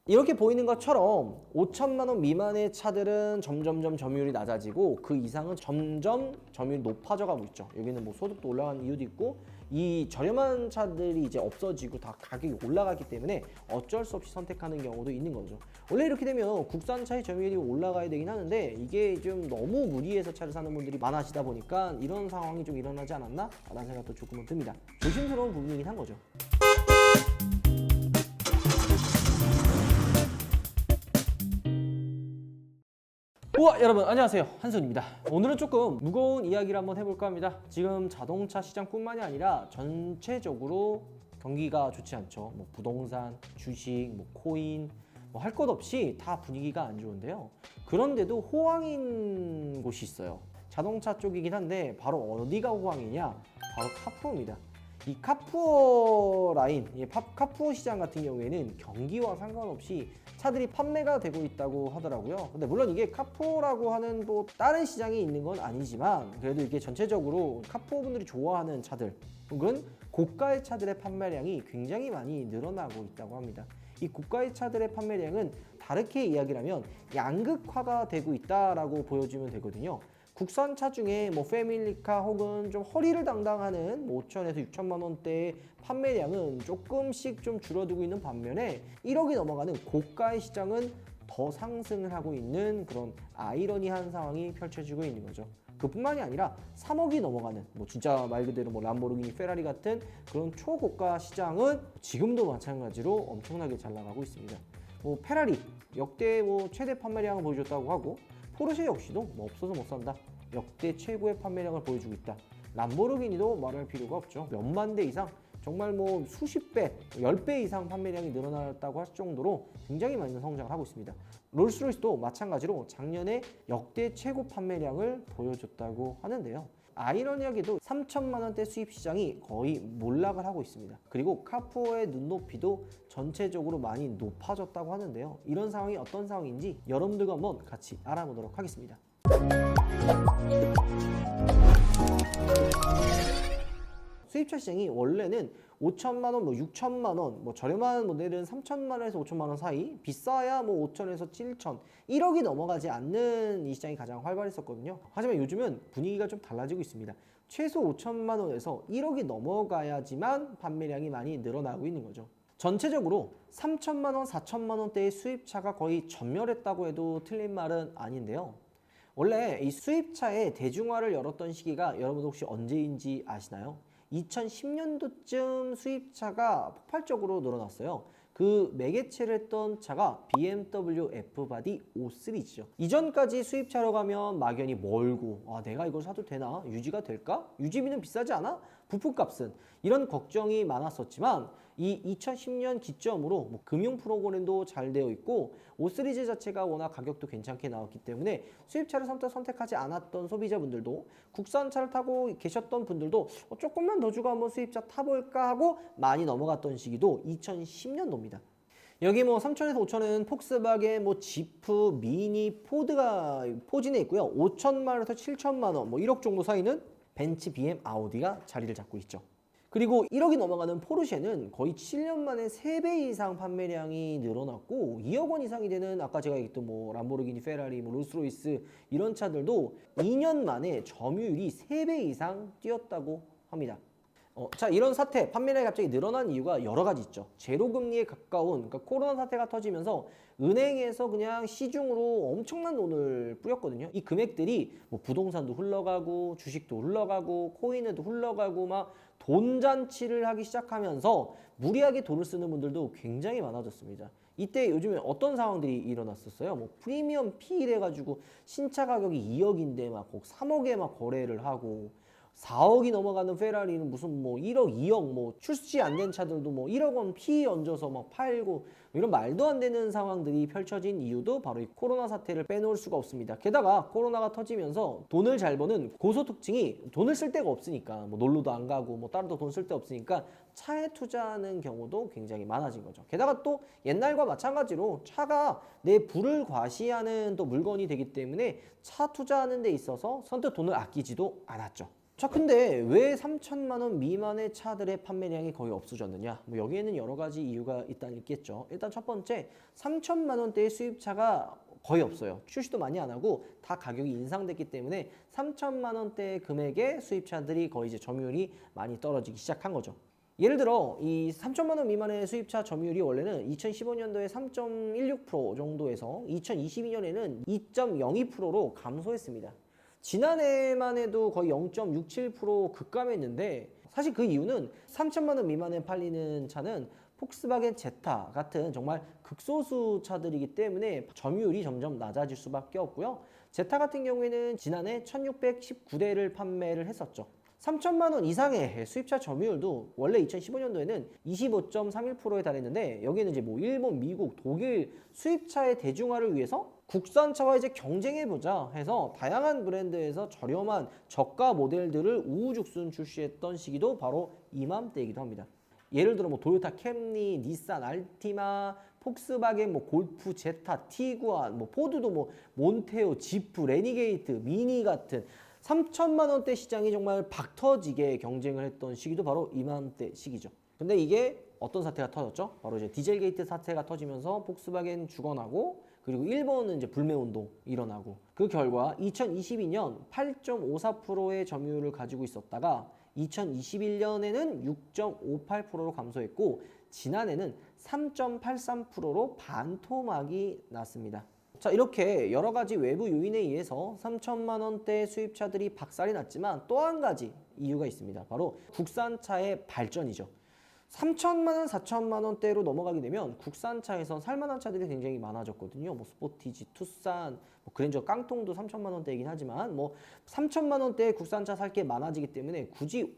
이렇게 보이는 것처럼 5천만 원 미만의 차들은 점점점 점유율이 낮아지고 그 이상은 점점 점유율이 높아져 가고 있죠. 여기는 뭐 소득도 올라가는 이유도 있고 이 저렴한 차들이 이제 없어지고 다 가격이 올라가기 때문에 어쩔 수 없이 선택하는 경우도 있는 거죠. 원래 이렇게 되면 국산차의 점유율이 올라가야 되긴 하는데 이게 좀 너무 무리해서 차를 사는 분들이 많아지다 보니까 이런 상황이 좀 일어나지 않았나? 라는 생각도 조금은 듭니다. 조심스러운 부분이긴 한 거죠. 우와, 여러분 안녕하세요, 한손입니다. 오늘은 조금 무거운 이야기를 한번 해볼까 합니다. 지금 자동차 시장뿐만이 아니라 전체적으로 경기가 좋지 않죠. 뭐 부동산, 주식, 뭐 코인, 뭐 할 것 없이 다 분위기가 안 좋은데요. 그런데도 호황인 곳이 있어요. 자동차 쪽이긴 한데 바로 어디가 호황이냐? 바로 카푸어입니다. 이 카푸어 라인, 카푸어 시장 같은 경우에는 경기와 상관없이 차들이 판매가 되고 있다고 하더라고요. 근데 물론 이게 카푸어라고 하는 뭐 다른 시장이 있는 건 아니지만 그래도 이게 전체적으로 카푸어 분들이 좋아하는 차들 혹은 고가의 차들의 판매량이 굉장히 많이 늘어나고 있다고 합니다. 이 고가의 차들의 판매량은 다르게 이야기를 하면 양극화가 되고 있다라고 보여주면 되거든요. 국산차 중에 뭐 패밀리카 혹은 좀 허리를 당당하는 5천에서 6천만 원대의 판매량은 조금씩 좀 줄어들고 있는 반면에 1억이 넘어가는 고가의 시장은 더 상승을 하고 있는 그런 아이러니한 상황이 펼쳐지고 있는 거죠. 그뿐만이 아니라 3억이 넘어가는 뭐 진짜 말 그대로 뭐 람보르기니, 페라리 같은 그런 초고가 시장은 지금도 마찬가지로 엄청나게 잘 나가고 있습니다. 뭐 페라리 역대 뭐 최대 판매량을 보여줬다고 하고 포르쉐 역시도 뭐 없어서 못 산다. 역대 최고의 판매량을 보여주고 있다. 람보르기니도 말할 필요가 없죠. 몇만 대 이상, 정말 뭐 수십 배, 10배 이상 판매량이 늘어났다고 할 정도로 굉장히 많은 성장을 하고 있습니다. 롤스로이스도 마찬가지로 작년에 역대 최고 판매량을 보여줬다고 하는데요. 아이러니하게도 3천만 원대 수입 시장이 거의 몰락을 하고 있습니다. 그리고 카푸어의 눈높이도 전체적으로 많이 높아졌다고 하는데요. 이런 상황이 어떤 상황인지 여러분들과 한번 같이 알아보도록 하겠습니다. 수입차 시장이 원래는 5천만 원, 뭐 6천만 원, 뭐 저렴한 모델은 3천만 원에서 5천만 원 사이, 비싸야 뭐 5천에서 7천, 1억이 넘어가지 않는 이 시장이 가장 활발했었거든요. 하지만 요즘은 분위기가 좀 달라지고 있습니다. 최소 5천만 원에서 1억이 넘어가야지만 판매량이 많이 늘어나고 있는 거죠. 전체적으로 3천만 원, 4천만 원대의 수입차가 거의 전멸했다고 해도 틀린 말은 아닌데요. 원래 이 수입차의 대중화를 열었던 시기가 여러분 혹시 언제인지 아시나요? 2010년도쯤 수입차가 폭발적으로 늘어났어요. 그 매개체를 했던 차가 BMW F-바디 5 시리즈죠. 이전까지 수입차로 가면 막연히 멀고 내가 이걸 사도 되나? 유지가 될까? 유지비는 비싸지 않아? 부품값은? 이런 걱정이 많았었지만 이 2010년 기점으로 뭐 금융 프로그램도 잘 되어 있고 5 시리즈 자체가 워낙 가격도 괜찮게 나왔기 때문에 수입차를 선택하지 않았던 소비자분들도 국산차를 타고 계셨던 분들도 조금만 더 주고 한번 수입차 타볼까 하고 많이 넘어갔던 시기도 2010년도입니다. 여기 뭐 3천에서 5천은 폭스바겐, 뭐 지프, 미니, 포드가 포진해 있고요. 5천만 원에서 7천만 원, 뭐 1억 정도 사이는 벤츠, BM, 아우디가 자리를 잡고 있죠. 그리고 1억이 넘어가는 포르쉐는 거의 7년 만에 3배 이상 판매량이 늘어났고 2억 원 이상이 되는 아까 제가 얘기했던 뭐 람보르기니, 페라리, 뭐 롤스로이스 이런 차들도 2년 만에 점유율이 3배 이상 뛰었다고 합니다. 자, 이런 사태, 판매량이 갑자기 늘어난 이유가 여러 가지 있죠. 제로금리에 가까운, 그러니까 코로나 사태가 터지면서 은행에서 그냥 시중으로 엄청난 돈을 뿌렸거든요. 이 금액들이 뭐 부동산도 흘러가고 주식도 흘러가고 코인에도 흘러가고 막 돈잔치를 하기 시작하면서 무리하게 돈을 쓰는 분들도 굉장히 많아졌습니다. 이때 요즘에 어떤 상황들이 일어났었어요? 뭐 프리미엄 피 이래가지고 신차 가격이 2억인데 막 3억에 막 거래를 하고 4억이 넘어가는 페라리는 무슨 뭐 1억, 2억 뭐 출시 안 된 차들도 뭐 1억 원 피 얹어서 막 팔고 이런 말도 안 되는 상황들이 펼쳐진 이유도 바로 이 코로나 사태를 빼놓을 수가 없습니다. 게다가 코로나가 터지면서 돈을 잘 버는 고소득층이 돈을 쓸 데가 없으니까 뭐 놀러도 안 가고 뭐 다른 데 돈 쓸 데 없으니까 차에 투자하는 경우도 굉장히 많아진 거죠. 게다가 또 옛날과 마찬가지로 차가 내 부를 과시하는 또 물건이 되기 때문에 차 투자하는 데 있어서 선뜻 돈을 아끼지도 않았죠. 자, 근데 왜 3천만 원 미만의 차들의 판매량이 거의 없어졌느냐? 뭐 여기에는 여러 가지 이유가 일단 있겠죠. 일단 첫 번째, 3천만 원대의 수입차가 거의 없어요. 출시도 많이 안 하고 다 가격이 인상됐기 때문에 3천만 원대 금액의 수입차들이 거의 이제 점유율이 많이 떨어지기 시작한 거죠. 예를 들어 이 3천만 원 미만의 수입차 점유율이 원래는 2015년도에 3.16% 정도에서 2022년에는 2.02%로 감소했습니다. 지난해만 해도 거의 0.67% 급감했는데 사실 그 이유는 3천만 원 미만에 팔리는 차는 폭스바겐 제타 같은 정말 극소수 차들이기 때문에 점유율이 점점 낮아질 수밖에 없고요. 제타 같은 경우에는 지난해 1619대를 판매를 했었죠. 3천만 원 이상의 수입차 점유율도 원래 2015년도에는 25.31%에 달했는데 여기는 이제 뭐 일본, 미국, 독일 수입차의 대중화를 위해서 국산차와 이제 경쟁해보자 해서 다양한 브랜드에서 저렴한 저가 모델들을 우후죽순 출시했던 시기도 바로 이맘때이기도 합니다. 예를 들어 뭐 도요타 캠리, 닛산 알티마, 폭스바겐, 뭐 골프, 제타, 티구안, 뭐 포드도 뭐 몬테오, 지프, 레니게이트, 미니 같은 3천만 원대 시장이 정말 박터지게 경쟁을 했던 시기도 바로 이맘때 시기죠. 근데 이게 어떤 사태가 터졌죠? 바로 이제 디젤 게이트 사태가 터지면서 폭스바겐 죽어나고 그리고 일본은 이제 불매운동 일어나고 그 결과 2022년 8.54%의 점유율을 가지고 있었다가 2021년에는 6.58%로 감소했고 지난해는 3.83%로 반토막이 났습니다. 자, 이렇게 여러 가지 외부 요인에 의해서 3천만 원대 수입차들이 박살이 났지만 또 한 가지 이유가 있습니다. 바로 국산차의 발전이죠. 3천만 원, 4천만 원대로 넘어가게 되면 국산차에서 살만한 차들이 굉장히 많아졌거든요. 뭐 스포티지, 투싼, 뭐 그랜저 깡통도 3천만 원대이긴 하지만 뭐 3천만 원대의 국산차 살 게 많아지기 때문에 굳이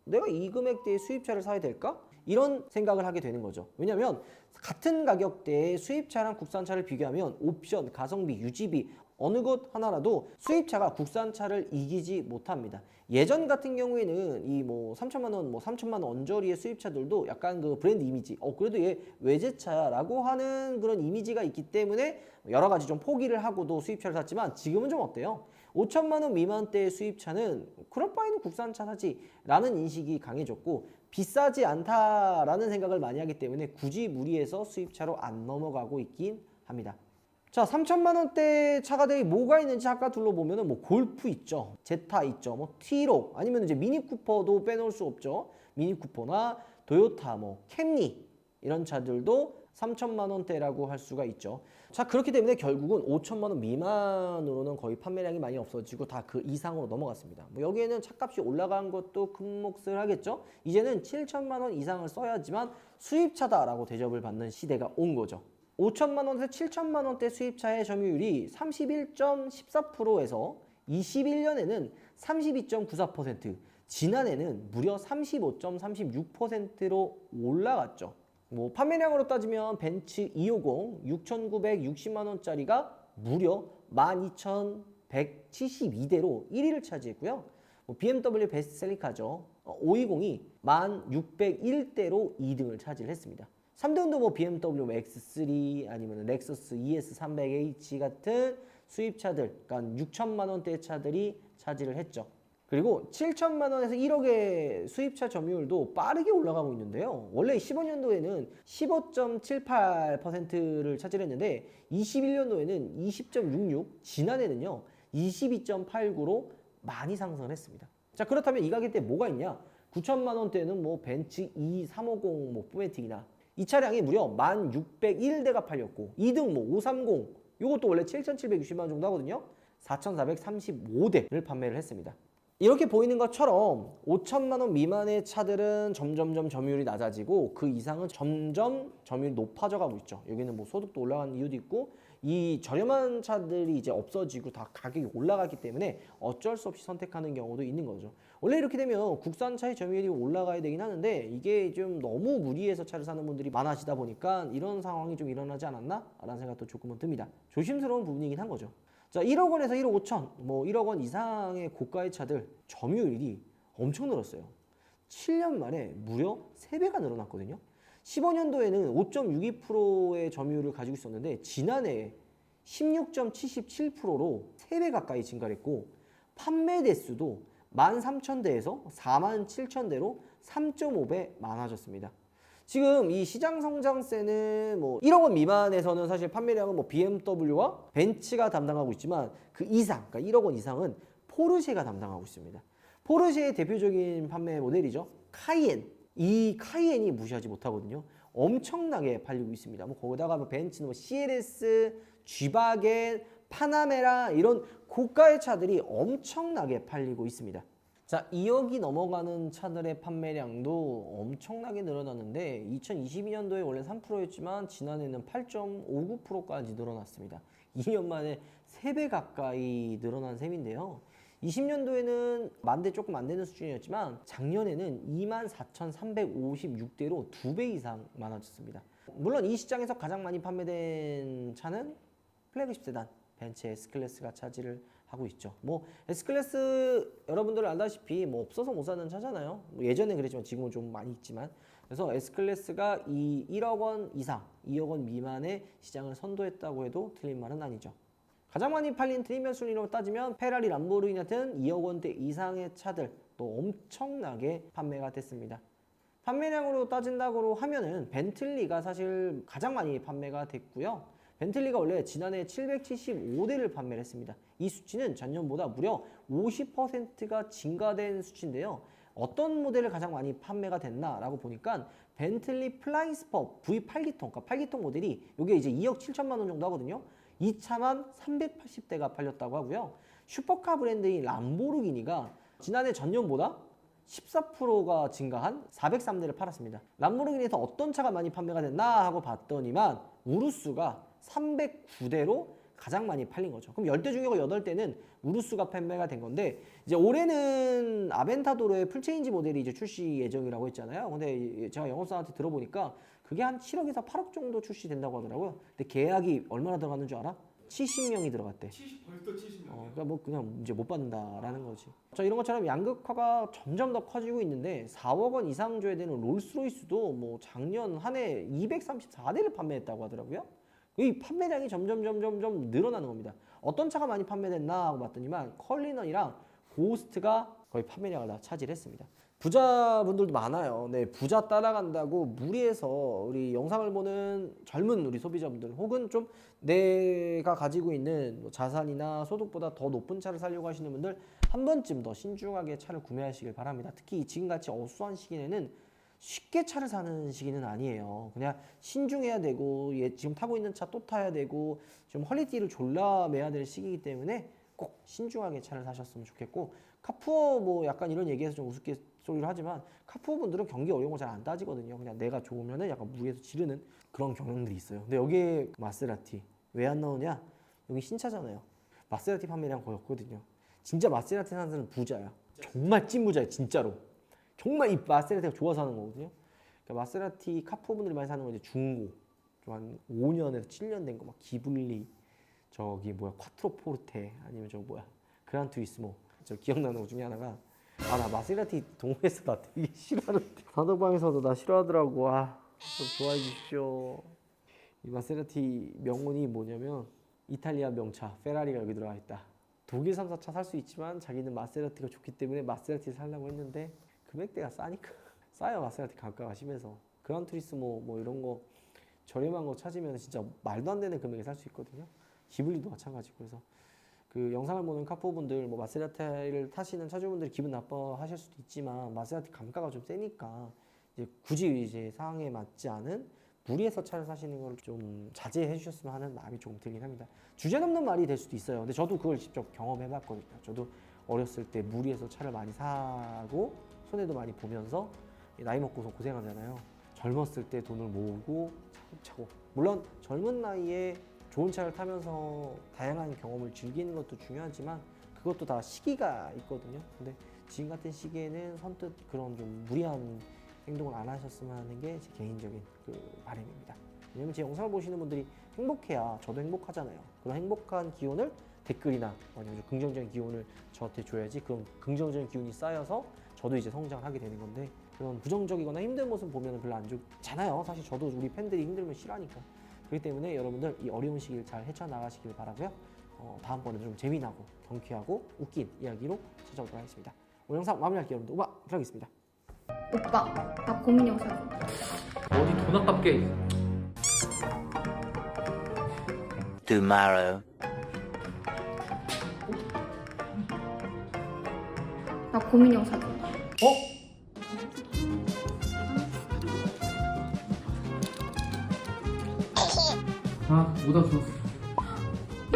내가 이 금액대의 수입차를 사야 될까? 이런 생각을 하게 되는 거죠. 왜냐하면 같은 가격대의 수입차랑 국산차를 비교하면 옵션, 가성비, 유지비 어느 것 하나라도 수입차가 국산차를 이기지 못합니다. 예전 같은 경우에는 이 뭐 3천만 원, 뭐 3천만 원 언저리의 수입차들도 약간 그 브랜드 이미지, 그래도 얘 외제차야라고 하는 그런 이미지가 있기 때문에 여러 가지 좀 포기를 하고도 수입차를 샀지만 지금은 좀 어때요? 5천만 원 미만대의 수입차는 그럴 바에는 국산차 사지라는 인식이 강해졌고 비싸지 않다라는 생각을 많이 하기 때문에 굳이 무리해서 수입차로 안 넘어가고 있긴 합니다. 자, 3천만 원대 차가들이 뭐가 있는지 아까 둘러보면은 뭐 골프 있죠, 제타 있죠, 뭐 티록 아니면 이제 미니쿠퍼도 빼놓을 수 없죠. 미니쿠퍼나 도요타, 뭐 캠리 이런 차들도 3천만 원대라고 할 수가 있죠. 자, 그렇기 때문에 결국은 5천만 원 미만으로는 거의 판매량이 많이 없어지고 다 그 이상으로 넘어갔습니다. 뭐 여기에는 차값이 올라간 것도 큰 몫을 하겠죠. 이제는 7천만 원 이상을 써야지만 수입차다라고 대접을 받는 시대가 온 거죠. 5천만 원에서 7천만 원대 수입차의 점유율이 31.14%에서 21년에는 32.94%, 지난해는 무려 35.36%로 올라갔죠. 뭐 판매량으로 따지면 벤츠 250 6,960만 원짜리가 무려 12,172대로 1위를 차지했고요. 뭐 BMW 베스트셀링카죠. 520이 1,601대로 2등을 차지했습니다. 3등도 뭐 BMW X3 아니면 렉서스 ES300H 같은 수입차들, 그러니까 6천만 원대의 차들이 차지를 했죠. 그리고 7천만 원에서 1억의 수입차 점유율도 빠르게 올라가고 있는데요. 원래 15년도에는 15.78%를 차지했는데 21년도에는 20.66, 지난해는요 22.89로 많이 상승을 했습니다. 자, 그렇다면 이 가격대에 뭐가 있냐? 9천만 원대는 뭐 벤츠 E350 뭐 뿌메틱이나 이 차량이 무려 1,601대가 팔렸고 2등 뭐 530 이것도 원래 7,760만 원 정도 하거든요. 4,435대를 판매를 했습니다. 이렇게 보이는 것처럼 5천만 원 미만의 차들은 점점점 점유율이 낮아지고 그 이상은 점점 점유율이 높아져 가고 있죠. 여기는 뭐 소득도 올라가는 이유도 있고 이 저렴한 차들이 이제 없어지고 다 가격이 올라가기 때문에 어쩔 수 없이 선택하는 경우도 있는 거죠. 원래 이렇게 되면 국산차의 점유율이 올라가야 되긴 하는데 이게 좀 너무 무리해서 차를 사는 분들이 많아지다 보니까 이런 상황이 좀 일어나지 않았나? 라는 생각도 조금은 듭니다. 조심스러운 부분이긴 한 거죠. 자, 1억 원에서 1억 5천, 뭐 1억 원 이상의 고가의 차들 점유율이 엄청 늘었어요. 7년 만에 무려 3배가 늘어났거든요. 15년도에는 5.62%의 점유율을 가지고 있었는데 지난해 16.77%로 3배 가까이 증가했고 판매 대수도 13,000대에서 47,000대로 3.5배 많아졌습니다. 지금 이 시장 성장세는 뭐 1억 원 미만에서는 사실 판매량은 뭐 BMW와 벤츠가 담당하고 있지만 그 이상, 그러니까 1억 원 이상은 포르쉐가 담당하고 있습니다. 포르쉐의 대표적인 판매 모델이죠. 카이엔. 이 카이엔이 무시하지 못하거든요. 엄청나게 팔리고 있습니다. 뭐 거기다가 뭐 벤츠는 뭐 CLS, G바겐, 파나메라 이런 고가의 차들이 엄청나게 팔리고 있습니다. 자, 2억이 넘어가는 차들의 판매량도 엄청나게 늘어났는데 2022년도에 원래 3%였지만 지난해는 8.59%까지 늘어났습니다. 2년 만에 3배 가까이 늘어난 셈인데요. 20년도에는 10,000대 조금 안 되는 수준이었지만 작년에는 24,356대로 2배 이상 많아졌습니다. 물론 이 시장에서 가장 많이 판매된 차는 플래그십 세단 벤츠 S클래스가 차지를 하고 있죠. 뭐 S클래스 여러분들 알다시피 뭐 없어서 못 사는 차잖아요. 뭐 예전에 그랬지만 지금은 좀 많이 있지만, 그래서 S클래스가 이 1억 원 이상, 2억 원 미만의 시장을 선도했다고 해도 틀린 말은 아니죠. 가장 많이 팔린 프리미엄 순위로 따지면 페라리, 람보르기니 같은 2억 원대 이상의 차들 또 엄청나게 판매가 됐습니다. 판매량으로 따진다고 하면은 벤틀리가 사실 가장 많이 판매가 됐고요. 벤틀리가 원래 지난해 775대를 판매를 했습니다. 이 수치는 전년보다 무려 50%가 증가된 수치인데요. 어떤 모델을 가장 많이 판매가 됐나라고 보니까 벤틀리 플라잉 스퍼 V8기통, 그러니까 8기통 모델이 이게 이제 2억 7천만 원 정도 하거든요. 이 차만 380대가 팔렸다고 하고요. 슈퍼카 브랜드인 람보르기니가 지난해 전년보다 14%가 증가한 403대를 팔았습니다. 람보르기니에서 어떤 차가 많이 판매가 됐나 하고 봤더니만 우루스가 309대로 가장 많이 팔린 거죠. 그럼 10대 중에 8대는 우루스가 판매가 된 건데, 이제 올해는 아벤타도로의 풀체인지 모델이 이제 출시 예정이라고 했잖아요. 근데 제가 영업사한테 들어보니까 그게 한 7억에서 8억 정도 출시된다고 하더라고요. 근데 계약이 얼마나 들어갔는 줄 알아? 70명이 들어갔대. 벌써 70명. 그러니까 뭐 그냥 이제 못 받는다라는 거지. 자, 이런 것처럼 양극화가 점점 더 커지고 있는데 4억 원 이상 줘야 되는 롤스로이스도 뭐 작년 한 해 234대를 판매했다고 하더라고요. 이 판매량이 점점 늘어나는 겁니다. 어떤 차가 많이 판매됐나 하고 봤더니만 컬리넌이랑 고스트가 거의 판매량을 다 차지했습니다. 부자분들도 많아요. 네, 부자 따라간다고 무리해서 우리 영상을 보는 젊은 우리 소비자분들 혹은 좀 내가 가지고 있는 자산이나 소득보다 더 높은 차를 사려고 하시는 분들 한 번쯤 더 신중하게 차를 구매하시길 바랍니다. 특히 지금같이 어수선한 시기에는 쉽게 차를 사는 시기는 아니에요. 그냥 신중해야 되고 지금 타고 있는 차 또 타야 되고 좀 허리띠를 졸라 매야 될 시기이기 때문에 꼭 신중하게 차를 사셨으면 좋겠고, 카푸어 뭐 약간 이런 얘기해서 좀 우스갯소리를 하지만 카푸어 분들은 경기 어려운 거 잘 안 따지거든요. 그냥 내가 좋으면은 약간 무리해서 지르는 그런 경향들이 있어요. 근데 여기에 마세라티 왜 안 나오냐? 여기 신차잖아요. 마세라티 판매량 거의 없거든요. 진짜 마세라티 사는 사람은 부자야. 정말 찐부자야, 진짜로. 정말 이 마세라티가 좋아서 하는 거거든요. 그러니까 마세라티 카푸어 분들이 많이 사는 건 이제 중고, 좀 한 5년에서 7년 된 거, 막 기블리, 저기 뭐야 콰트로 포르테, 아니면 저 뭐야 그란 투리스모. 저 기억나는 것 중에 하나가, 나 마세라티 동호회에서 나 되게 싫어하는데 단톡방에서도 나 싫어하더라고. 좀 좋아해 주십시오. 이 마세라티 명언이 뭐냐면, 이탈리아 명차 페라리가 여기 들어와 있다. 독일 3사차 살 수 있지만 자기는 마세라티가 좋기 때문에 마세라티를 살려고 했는데 금액대가 싸니까 싸요. 마세라티 가격가 심해서 그란 투리스모 뭐 이런 거 저렴한 거 찾으면 진짜 말도 안 되는 금액에 살 수 있거든요. 기블리도 마찬가지고. 그래서 그 영상을 보는 카푸어분들, 뭐 마세라티를 타시는 차주분들이 기분 나빠하실 수도 있지만 마세라티 감가가 좀 세니까 이제 굳이 이제 상황에 맞지 않은 무리해서 차를 사시는 걸 좀 자제해 주셨으면 하는 마음이 조금 들긴 합니다. 주제넘는 말이 될 수도 있어요. 근데 저도 그걸 직접 경험해 봤거든요. 저도 어렸을 때 무리해서 차를 많이 사고 손해도 많이 보면서 나이 먹고서 고생하잖아요. 젊었을 때 돈을 모으고 차곡차곡, 물론 젊은 나이에 좋은 차를 타면서 다양한 경험을 즐기는 것도 중요하지만 그것도 다 시기가 있거든요. 근데 지금 같은 시기에는 선뜻 그런 좀 무리한 행동을 안 하셨으면 하는 게 제 개인적인 바람입니다. 왜냐면 제 영상을 보시는 분들이 행복해야 저도 행복하잖아요. 그런 행복한 기운을 댓글이나 아니면 긍정적인 기운을 저한테 줘야지, 그런 긍정적인 기운이 쌓여서 저도 이제 성장을 하게 되는 건데, 그런 부정적이거나 힘든 모습 보면 별로 안 좋잖아요. 사실 저도 우리 팬들이 힘들면 싫어하니까. 그렇기 때문에 여러분들 이 어려운 시기를 잘 헤쳐나가시길 바라고요. 다음번에는 좀 재미나고 경쾌하고 웃긴 이야기로 찾아오도록 하겠습니다. 오늘 영상 마무리할게요. 여러분들 음악 들어가겠습니다. 오빠, 나 고민형 사줘. 어디 돈 아깝게. Tomorrow. 나 고민형 사줘. 아, 뭐다 줬어.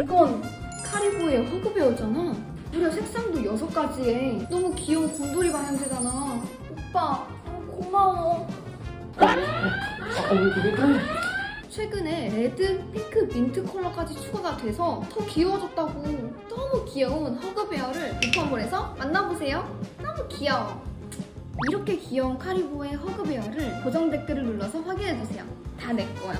이건 카리보의 허그베어잖아. 무려 색상도 6가지에 너무 귀여운 곰돌이 방향제잖아. 오빠, 고마워. 왜 그래? 최근에 레드, 핑크, 민트 컬러까지 추가가 돼서 더 귀여워졌다고. 너무 귀여운 허그베어를 오픈몰에서 만나보세요. 너무 귀여워. 이렇게 귀여운 카리보의 허그베어를 고정 댓글을 눌러서 확인해주세요. 다 내 거야.